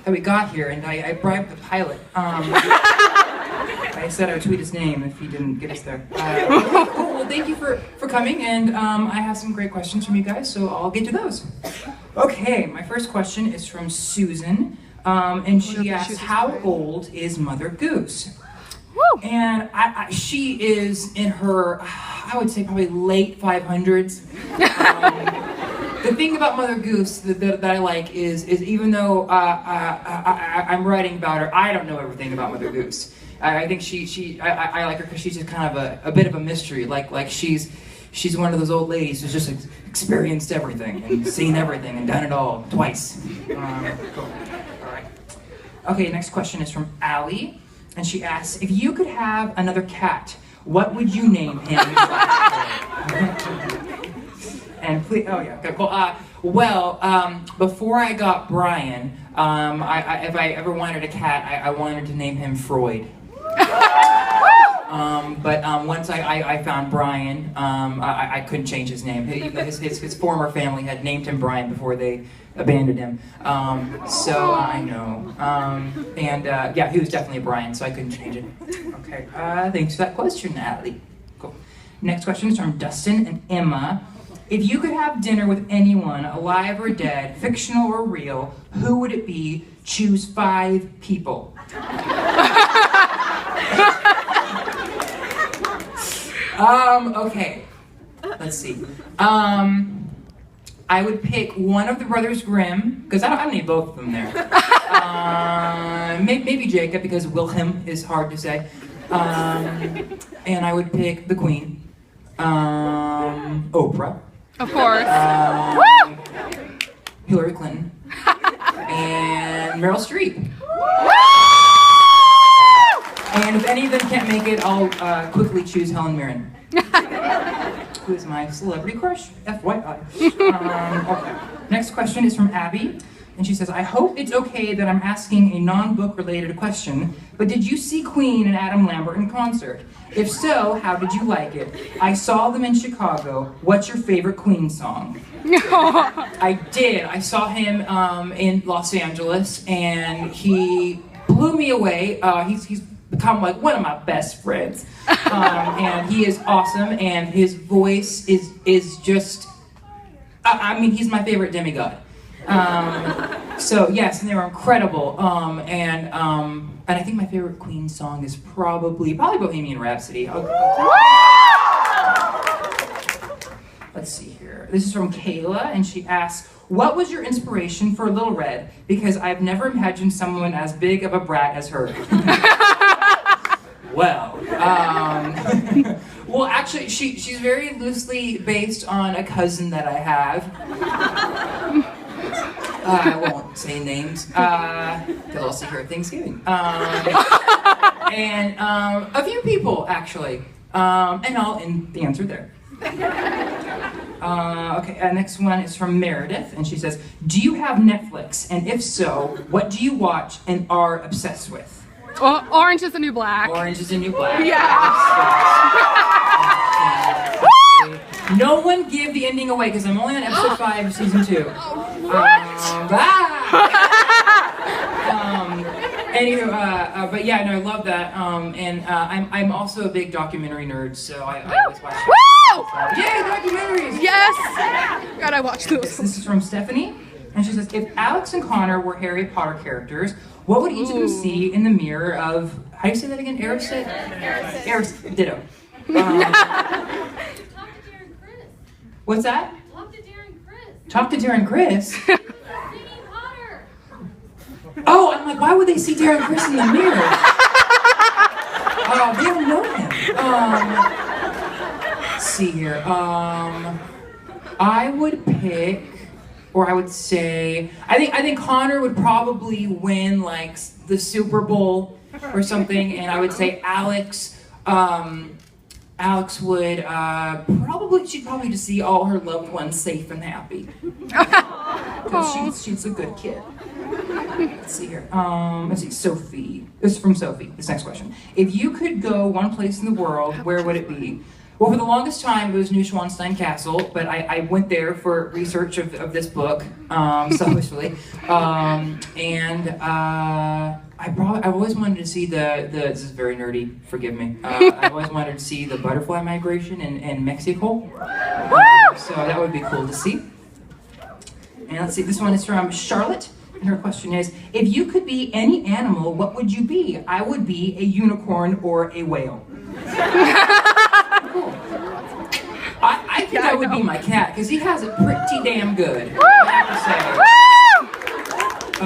that we got here, and I bribed the pilot. I said I would tweet his name if he didn't get us there. Cool. Well, thank you for coming, and I have some great questions from you guys, so I'll get to those. Okay, my first question is from Susan, and she asks, how old is Mother Goose? Woo. And she is in her, I would say probably late 500s. The thing about Mother Goose that I like is even though I'm writing about her, I don't know everything about Mother Goose. I think I like her because she's just kind of a bit of a mystery. Like she's one of those old ladies who's just experienced everything and seen everything and done it all twice. Cool. All right. Okay, next question is from Allie, and she asks, if you could have another cat, what would you name him? And please, oh yeah, good. Well, before I got Brian, if I ever wanted a cat, I wanted to name him Freud. But once I found Brian, I couldn't change his name. His former family had named him Brian before they abandoned him. So I know. Yeah, he was definitely a Brian, so I couldn't change it. Okay, thanks for that question, Natalie. Cool. Next question is from Dustin and Emma. If you could have dinner with anyone, alive or dead, fictional or real, who would it be? Choose 5 people. Okay. Let's see. I would pick one of the Brothers Grimm, because I don't need both of them there. Maybe Jacob, because Wilhelm is hard to say. And I would pick the Queen. Oprah. Of course. Hillary Clinton. And Meryl Streep. And if any of them can't make it, I'll quickly choose Helen Mirren. Who is my celebrity crush? FYI. Okay. Next question is from Abby. And she says, I hope it's okay that I'm asking a non-book related question, but did you see Queen and Adam Lambert in concert? If so, how did you like it? I saw them in Chicago. What's your favorite Queen song? I did. I saw him in Los Angeles, and he blew me away. He's become like one of my best friends. And he is awesome, and his voice is just, I mean, he's my favorite demigod. So yes, and they were incredible. And I think my favorite Queen song is probably Bohemian Rhapsody. Let's see here. This is from Kayla, and she asks, what was your inspiration for Little Red? Because I've never imagined someone as big of a brat as her. Well, well, actually, she's very loosely based on a cousin that I have. I won't say names, because I'll see her at Thanksgiving. And a few people, actually. And I'll end the answer there. Okay, next one is from Meredith, and she says, do you have Netflix? And if so, what do you watch and are obsessed with? Orange is the New Black. Orange is the New Black. Yeah. No one give the ending away, because I'm only on episode 5 of season 2. Anywho, but yeah, no, I love that. And I'm also a big documentary nerd, so I always watch it. Yay, documentaries! Yes! God, I watched those. This is from Stephanie, and she says, if Alex and Connor were Harry Potter characters, what would each of them see in the mirror of, how do you say that again? Erised? Erised. Ditto. What's that? Talk to Darren Chris. Talk to Darren Chris? Singing Potter. Oh, I'm like, why would they see Darren Chris in the mirror? Oh, they don't know him. Let's see here. I would pick, or I would say, I think Connor would probably win like the Super Bowl or something, and I would say Alex would she'd probably just see all her loved ones safe and happy. Because she's a good kid. Let's see here. Let's see, Sophie. This is from Sophie. This next question. If you could go one place in the world, where would it be? Well, for the longest time, it was Neuschwanstein Castle, but I went there for research of this book, selfishly. I've always wanted to see this is very nerdy, forgive me. I've always wanted to see the butterfly migration in Mexico. So that would be cool to see. And let's see, this one is from Charlotte. And her question is, if you could be any animal, what would you be? I would be a unicorn or a whale. Cool. I think that would be my cat, because he has it pretty damn good, I have to say.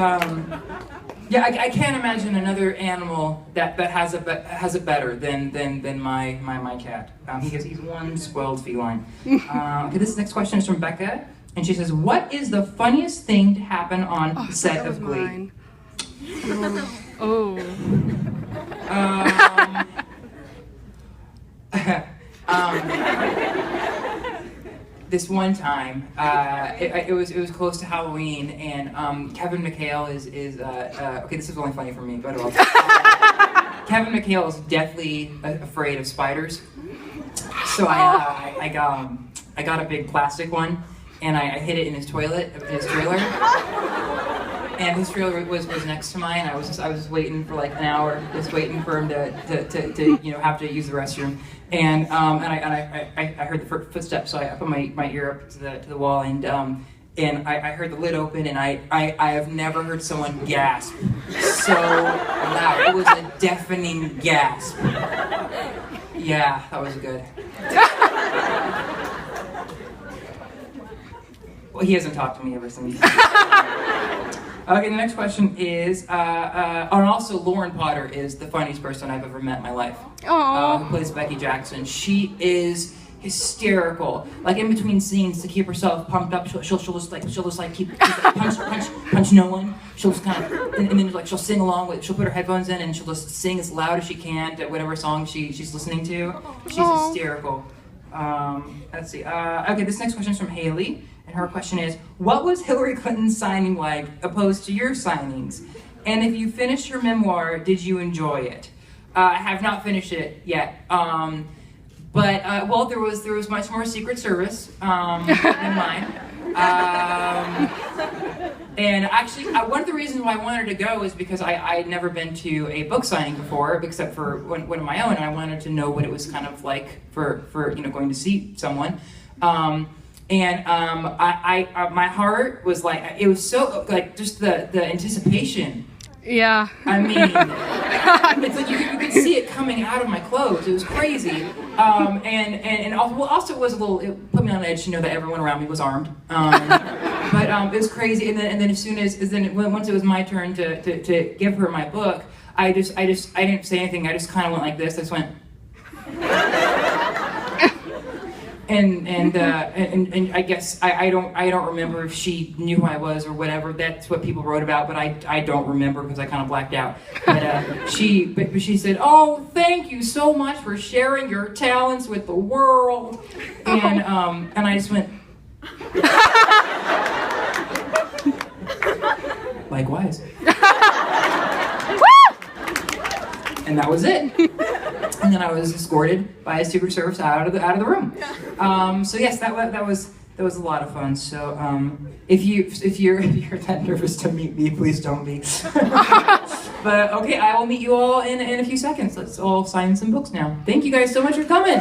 Yeah, I can't imagine another animal that has it better than my cat. He's one spoiled feline. Okay, this next question is from Becca. And she says, what is the funniest thing to happen on the set of Glee? Mine. Oh. This one time, it was close to Halloween, and Kevin McHale is okay. This is only funny for me, but Kevin McHale is deathly afraid of spiders. So I got a big plastic one. And I hid it in his trailer. And his trailer was next to mine. I was just waiting for like an hour, just waiting for him to have to use the restroom. And I heard the footsteps, so I put my ear up to the wall, and I heard the lid open, and I have never heard someone gasp so loud. It was a deafening gasp. Yeah, that was good. Well, he hasn't talked to me ever since. Okay, the next question is, and also Lauren Potter is the funniest person I've ever met in my life. Aww. Who plays Becky Jackson. She is hysterical. Like in between scenes, to keep herself pumped up, she'll just keep punch no one. She'll just kind of, and then like she'll sing along with. She'll put her headphones in and she'll just sing as loud as she can to whatever song she's listening to. She's hysterical. Let's see. Okay, this next question is from Haley. And her question is, what was Hillary Clinton's signing like opposed to your signings? And if you finished her memoir, did you enjoy it? I have not finished it yet. But there was much more Secret Service than mine. And actually, one of the reasons why I wanted to go is because I had never been to a book signing before, except for one of my own, and I wanted to know what it was kind of like for going to see someone. My heart was like, it was so, like, just the anticipation. Yeah. I mean, it's like you could see it coming out of my clothes. It was crazy. And also it was a little, it put me on edge to know that everyone around me was armed. But it was crazy. And then once it was my turn to give her my book, I didn't say anything. I just kind of went like this. I just went. And I guess I don't remember if she knew who I was or whatever. That's what people wrote about, but I don't remember because I kind of blacked out. But she said, "Oh, thank you so much for sharing your talents with the world." And I just went, likewise. And that was it. And then I was escorted by a Secret Service out of the room. So yes, that was a lot of fun. So if you're that nervous to meet me, please don't be. But okay, I will meet you all in a few seconds. Let's all sign some books now. Thank you guys so much for coming.